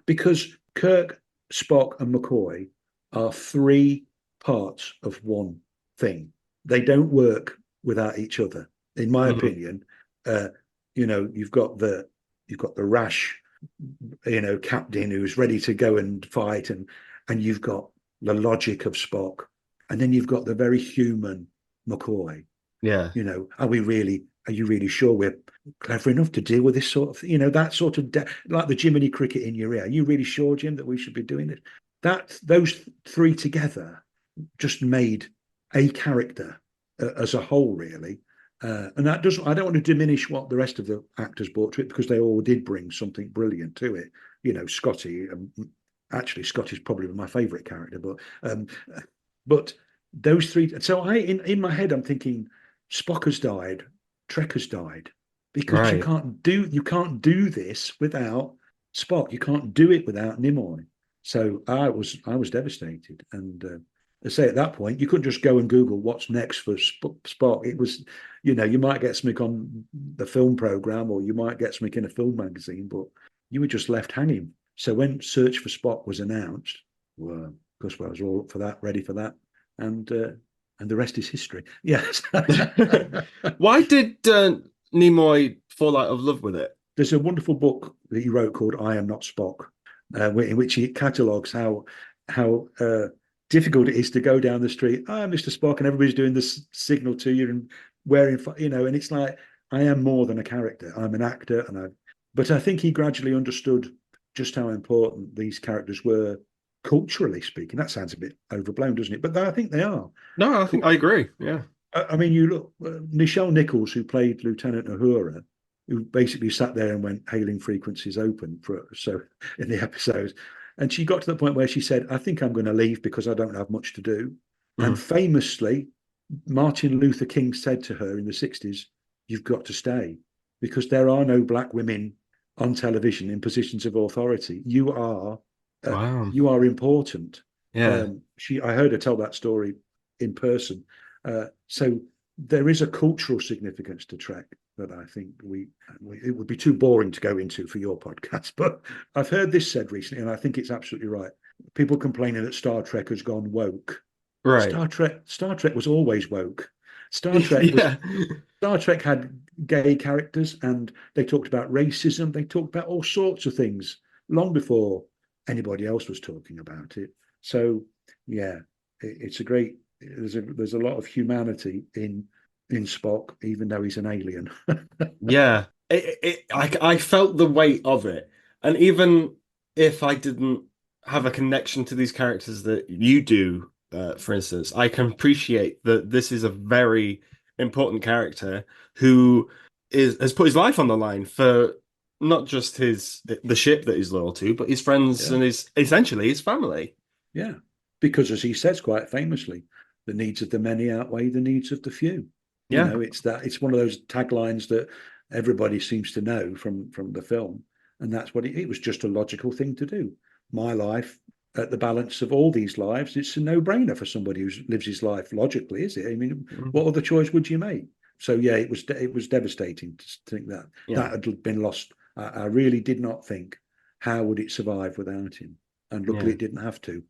Because Kirk, Spock, and McCoy are three parts of one thing. They don't work without each other, in my Hmm. opinion. Uh, you've got the rash, captain who's ready to go and fight, and you've got the logic of Spock, and then you've got the very human McCoy. Yeah. Are you really sure we're clever enough to deal with this sort of, that sort of, like the Jiminy Cricket in your ear? Are you really sure, Jim, that we should be doing this? Those three together just made a character as a whole, really. And that doesn't, I don't want to diminish what the rest of the actors brought to it, because they all did bring something brilliant to it. Scotty, actually, Scotty's probably my favorite character, but those three. So in my head, I'm thinking Spock has died, Trek has died, because you Right. can't do this without Spock. You can't do it without Nimoy. So I was devastated, and I say at that point you couldn't just go and Google what's next for Spock. It was, you might get something on the film program, or you might get something in a film magazine, but you were just left hanging. So when Search for Spock was announced, well, of course, I was all up for that, ready for that, and the rest is history. Yes. Why did Nimoy fall out of love with it? There's a wonderful book that he wrote called "I Am Not Spock," in which he catalogues how difficult it is to go down the street. I'm Mr. Spock, and everybody's doing this signal to you and wearing, and it's like, I am more than a character. I'm an actor, but I think he gradually understood just how important these characters were culturally speaking. That sounds a bit overblown, doesn't it? But I think they are. No, I think I agree. Yeah. I mean, you look, Nichelle Nichols, who played Lieutenant Uhura, who basically sat there and went hailing frequencies open so in the episodes, and she got to the point where she said, "I think I'm going to leave because I don't have much to do." And Mhm. famously, Martin Luther King said to her in the '60s, "You've got to stay because there are no black women on television in positions of authority. Uh, Wow. you are important." Yeah. I heard her tell that story in person. So there is a cultural significance to Trek that I think it would be too boring to go into for your podcast. But I've heard this said recently, and I think it's absolutely right. People complaining that Star Trek has gone woke. Right. Star Trek was always woke. Star Trek was Yeah. Star Trek had gay characters, and they talked about racism. They talked about all sorts of things long before anybody else was talking about it. So yeah, it's a great. There's a lot of humanity in Spock, even though he's an alien. Yeah. I felt the weight of it. And even if I didn't have a connection to these characters that you do, for instance, I can appreciate that this is a very important character who is has put his life on the line for not just the ship that he's loyal to, but his friends Yeah, and his essentially his family. yeah. Because as he says quite famously, the needs of the many outweigh the needs of the few. You Yeah. know, it's one of those taglines that everybody seems to know from the film, and that's what it was just a logical thing to do. My life at the balance of all these lives, it's a no-brainer for somebody who lives his life logically, is it? I mean, what other choice would you make? So yeah, it was devastating to think that Yeah. that had been lost. I really did not think how would it survive without him, and luckily Yeah. it didn't have to.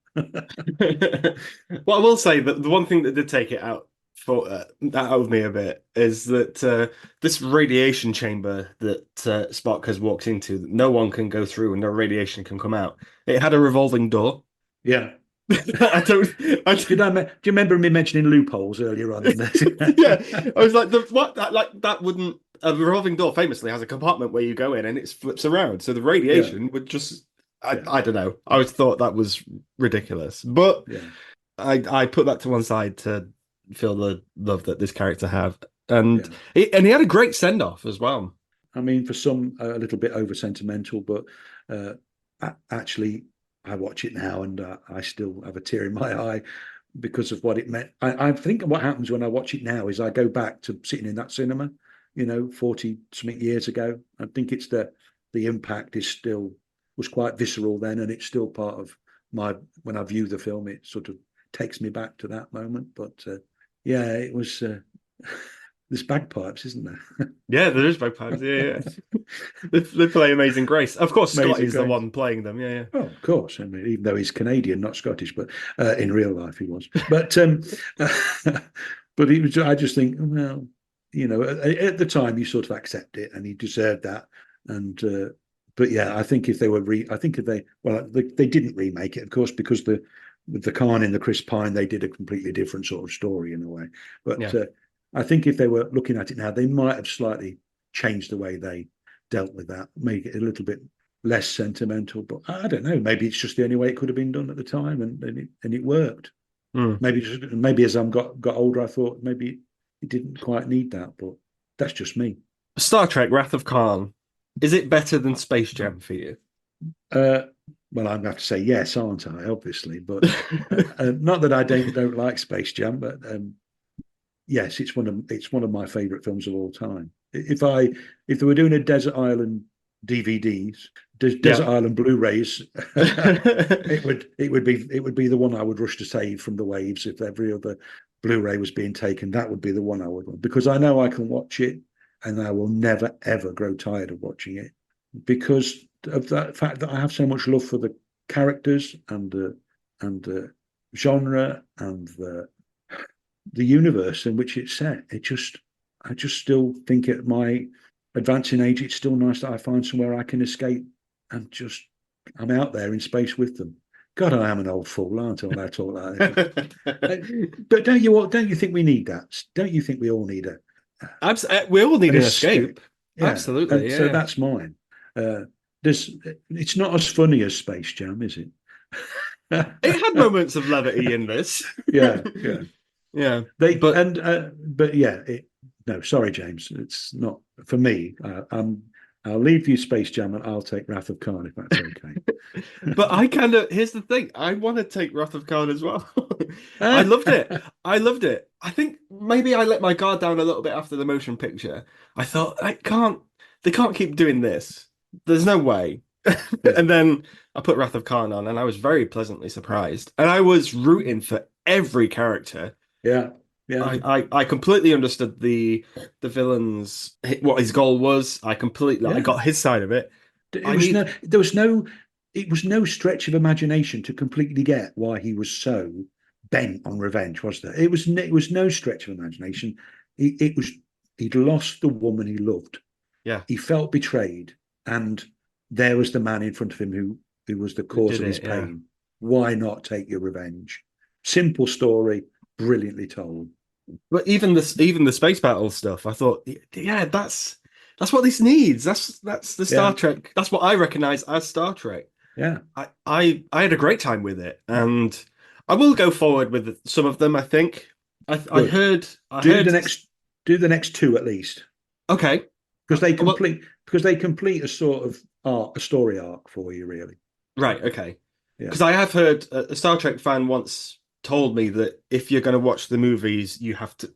Well, I will say that the one thing that did take it out of me a bit is that this radiation chamber that Spock has walked into, that no one can go through and no radiation can come out. It had a revolving door. Yeah, yeah. I don't. I Do you remember me mentioning loopholes earlier on in this? yeah, I was like, that wouldn't. A revolving door famously has a compartment where you go in and it flips around, so the Yeah, radiation would just. yeah, I don't know. I always thought that was ridiculous, but yeah, I put that to one side to feel the love that this character had, and yeah. he had a great send off as well. I mean, for some, a little bit over sentimental, but uh, actually, I watch it now and I still have a tear in my eye because of what it meant. I think what happens when I watch it now is I go back to sitting in that cinema, 40 something years ago. I think it's the impact is still was quite visceral then, and it's still part of my when I view the film. It sort of takes me back to that moment. But yeah, it was. There's bagpipes, isn't there? Yeah, there is bagpipes. Yeah, yeah. They play Amazing Grace. Of course, Scott Amazing is the Grace. one playing them. Yeah, Oh, of course. I mean, even though he's Canadian, not Scottish, but in real life he was. But but he was. I just think, well, at the time you sort of accept it, and he deserved that. And but yeah, I think if they were, I think if they didn't remake it, of course, because the Khan in the Chris Pine, they did a completely different sort of story in a way. But yeah, I think if they were looking at it now, they might have slightly changed the way they dealt with that, make it a little bit less sentimental. But I don't know. Maybe it's just the only way it could have been done at the time, and it worked. Mm. Maybe as I got older, I thought maybe it didn't quite need that. But that's just me. Star Trek: Wrath of Khan. Is it better than Space Jam for you? Uh, well, I'm going to have to say yes, aren't I? Obviously, but not that I don't like Space Jam, but yes, it's one of my favourite films of all time. If they were doing a Desert Island DVDs, Yeah. Desert Island Blu-rays, it would be the one I would rush to save from the waves. If every other Blu-ray was being taken, that would be the one I would want, because I know I can watch it and I will never ever grow tired of watching it, because of that fact that I have so much love for the characters and the genre and the universe in which it's set. I just still think at my advancing age, it's still nice that I find somewhere I can escape and just I'm out there in space with them. God, I am an old fool, aren't I? When I talk like this. But don't you think we need that? Don't you think we all need We all need an an escape? escape. Yeah, Absolutely. and Yeah, so yeah. that's mine. It's not as funny as Space Jam, is it? It had moments of levity in this. Yeah, yeah. Yeah, They but and but yeah, no, sorry, James, it's not for me. I'll leave you Space Jam and I'll take Wrath of Khan if that's okay. but I kind of here's the thing. I want to take Wrath of Khan as well. I loved it. I loved it. I think maybe I let my guard down a little bit after the motion picture. I thought they can't keep doing this. There's no way. Yeah, And then I put Wrath of Khan on, and I was very pleasantly surprised. And I was rooting for every character. yeah, yeah, I completely understood the villain's what his goal was. I yeah. got his side of it. It I was no, need there was no, it was no stretch of imagination to completely get why he was so bent on revenge, was there? It was no stretch of imagination. It was he'd lost the woman he loved. yeah, He felt betrayed, and there was the man in front of him who was the we cause did of his it, yeah. pain. Why not take your revenge? Simple story, brilliantly told. But even the space battle stuff, I thought, yeah, that's what this needs. That's the Star Yeah, Trek. That's what I recognize as Star Trek. Yeah, I had a great time with it, and I will go forward with some of them. I think good. I Do heard. the next do the next two at least Okay, because well, they complete a sort of arc, a story arc for you, really. right, okay, Yeah, because I have heard a Star Trek fan once told me that if you're going to watch the movies, you have to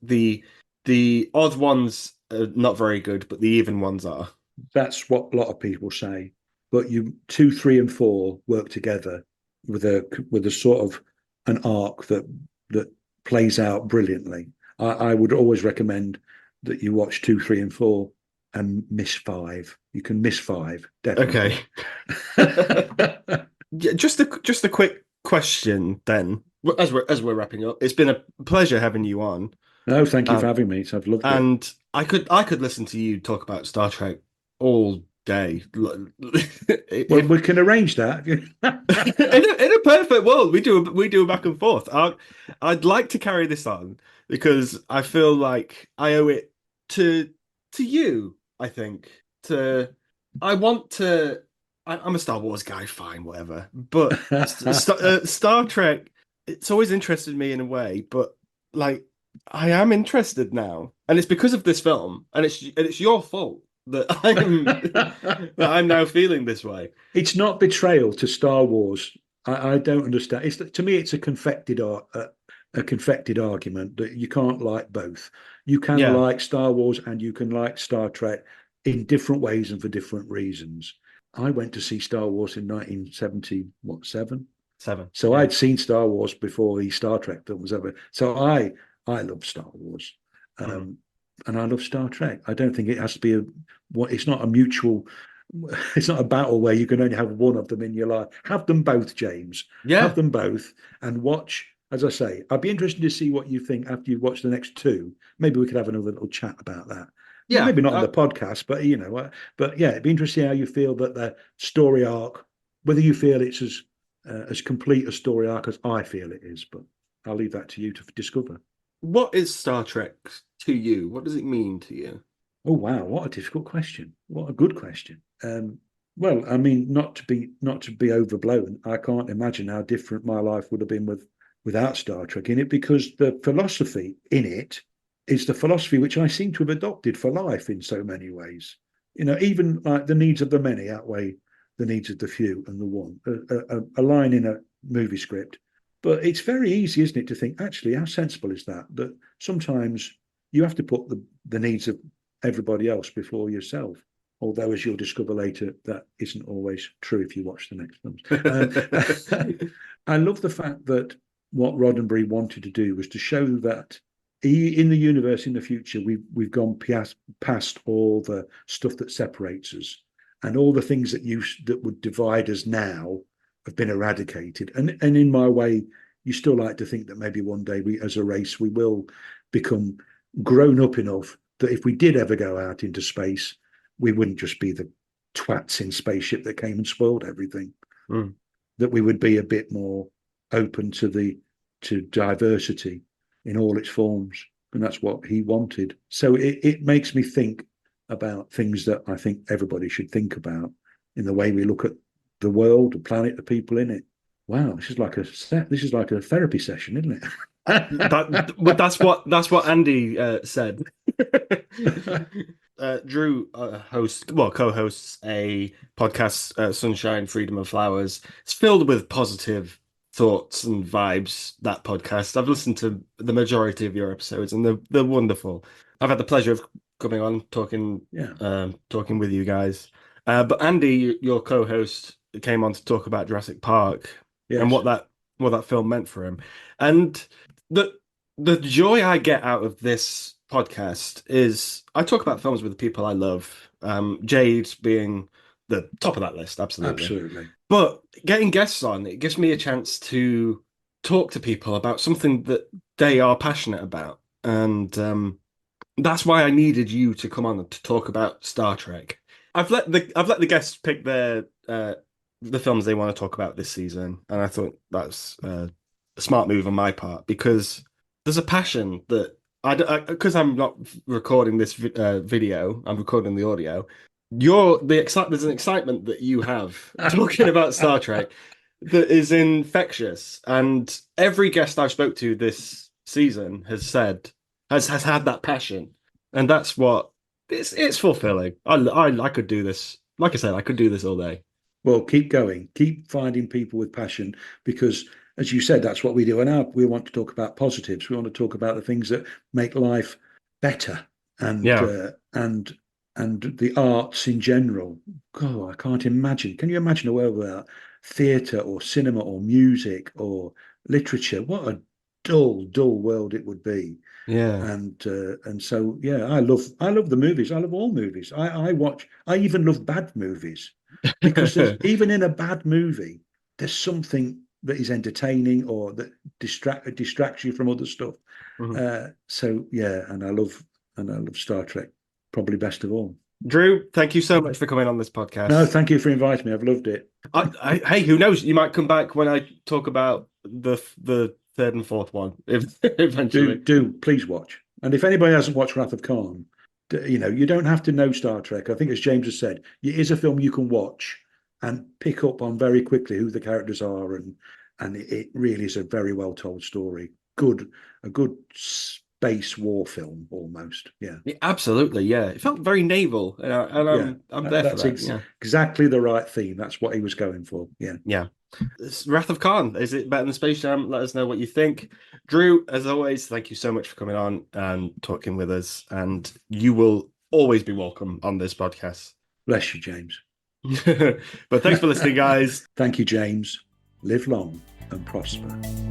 the odd ones are not very good, but the even ones are. that's what a lot of people say. But you two, three, and four work together with a sort of an arc that plays out brilliantly. I would always recommend that you watch two, three, and four and miss five. You can miss five, Okay. definitely. Yeah, just a quick question then, as we're wrapping up. It's been a pleasure having you on, No, thank you for um, having me. I've loved it. and I could listen to you talk about Star Trek all day. Well, If we can arrange that. in a perfect world, we do a back and forth. I'd like to carry this on because I feel like I owe it to you. I think to I want to. I'm a Star Wars guy, fine, whatever. But Star Trek, it's always interested me in a way. But like, I am interested now, and it's because of this film, and it's your fault that I'm now feeling this way. It's not betrayal to Star Wars. I don't understand. It's to me, it's a confected argument that you can't like both. You can Yeah, like Star Wars and you can like Star Trek in different ways and for different reasons. I went to see Star Wars in 1970, what, seven? seven. So Yeah. I'd seen Star Wars before the Star Trek film was ever. So I love Star Wars, Mhm. um, and I love Star Trek. I don't think it has to be a what. It's not a mutual. It's not a battle where you can only have one of them in your life. Have them both, James. Have Yeah, them both, and watch. As I say, I'd be interested to see what you think after you watch the next two. Maybe we could have another little chat about that. yeah. Maybe not on the podcast, but but yeah, it'd be interesting how you feel that the story arc, whether you feel it's as complete a story arc as I feel it is. But I'll leave that to you to discover. What is Star Trek to you? What does it mean to you? Oh wow, what a difficult question. What a good question. Well, I mean, not to be overblown. I can't imagine how different my life would have been without Star Trek in it, because the philosophy in it is the philosophy which I seem to have adopted for life in so many ways. Even like the needs of the many outweigh the needs of the few and the one. A line in a movie script, but it's very easy, isn't it, to think actually how sensible is that? That sometimes you have to put the needs of everybody else before yourself. Although, as you'll discover later, that isn't always true if you watch the next films. I love the fact that what Roddenberry wanted to do was to show that in the universe in the future, we've gone past all the stuff that separates us, and all the things that would divide us now have been eradicated. And in my way, you still like to think that maybe one day we, as a race, we will become grown up enough that if we did ever go out into space, we wouldn't just be the twats in spaceship that came and spoiled everything. Mm. That we would be a bit more open to diversity in all its forms, and that's what he wanted. So it makes me think about things that I think everybody should think about in the way we look at the world, the planet, the people in it. Wow, this is like a therapy session, isn't But it? that's what Andy said. Drew co-hosts a podcast, Sunshine, Freedom and Flowers. It's filled with positive thoughts and vibes. That podcast. I've listened to the majority of your episodes, and they're wonderful. I've had the pleasure of coming on Yeah, talking with you guys. But Andy, your co-host, came on to talk about Jurassic Park and yes, what that film meant for him, and the the joy I get out of this podcast is I talk about films with the people I love. Jade being the top of that list, absolutely. absolutely. But getting guests on, it gives me a chance to talk to people about something that they are passionate about. And that's why I needed you to come on to talk about Star Trek. I've let the guests pick the films they want to talk about this season, and I thought that's a smart move on my part because there's a passion that because I'm not recording this video, I'm recording the audio. there's an excitement that you have talking about Star Trek that is infectious, and every guest I've spoke to this season has had that passion, and that's what it's fulfilling. I could do this. Like I said, I could do this all day. Well, keep going, keep finding people with passion, because, as you said, that's what we do. And we want to talk about positives. We want to talk about the things that make life better, and Yeah, and the arts in general. God, I can't imagine. Can you imagine a world without theatre or cinema or music or literature? What a dull world it would be. yeah. And so yeah, I love the movies. I love all movies. I even love bad movies, because there's even in a bad movie there's something that is entertaining or that distracts you from other stuff. Mhm. So yeah, and I love Star Trek probably best of all. Drew, thank you so much for coming on this No, podcast. thank you for inviting me. I've loved it. Hey, who knows? You might come back when I talk about the third and fourth one, if, eventually. Do please watch. And if anybody hasn't watched Wrath of Khan, you don't have to know Star Trek. I think, as James has said, it is a film you can watch and pick up on very quickly who the characters are, and it really is a very well told story. A good space war film almost. Yeah, Yeah, absolutely, yeah. It felt very naval, and yeah. I'm there for That's that. Yeah, exactly the right theme. That's what he was going for. Yeah. yeah. It's Wrath of Khan. Is it better than Space Jam? Let us know what you think. Drew, as always, thank you so much for coming on and talking with us. And you will always be welcome on this podcast. Bless you, James. But thanks for listening, guys. Thank you, James. Live long and prosper.